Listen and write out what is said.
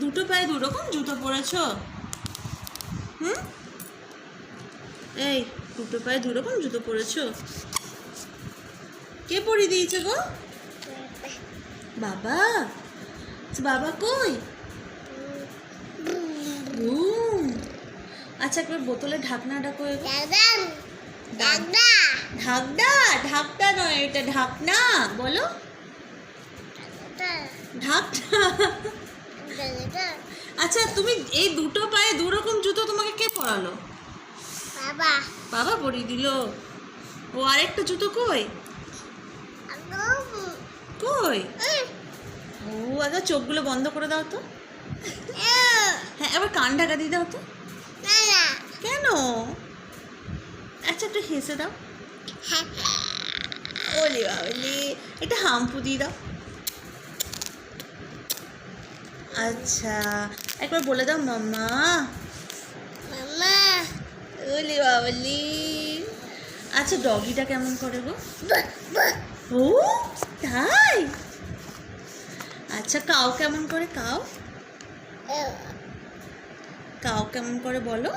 দুটো পায়ে দু রকম জুতো পরেছো? হুম, এই দুটো পায়ে দু রকম জুতো পরেছো? কে পরিয়ে দিয়েছে গো? বাবা। বাবা কই? আচ্ছা, একবার বোতলে ঢাকনাটা কই? ঢাকনা ঢাকনা নয়, এটা ঢাকনা বলো। ঢাকনা। আচ্ছা, তুমি এই দুটো পায়ে দু রকম জুতো তোমাকে কে পরালো? বাবা। বাবা পরিয়ে দিল। ও আরেকটা জুতো কই? কই? ও আগে চোখগুলো বন্ধ করে দাও তো। হ্যাঁ, এবার কান ঢাকা দিয়ে দাও তো। কেন? আচ্ছা, একটু হেসে দাও। ওলি বাবলি, এটা হাম্পু দিয়ে দাও। আচ্ছা, একবার বলে দাও মাম্মা। মামা। ওলি বাবলি। আচ্ছা, ডগিটা কেমন করে গো? ও তাই? আচ্ছা, কাউ কেমন করে? কাউ কাউ কেমন করে বলো?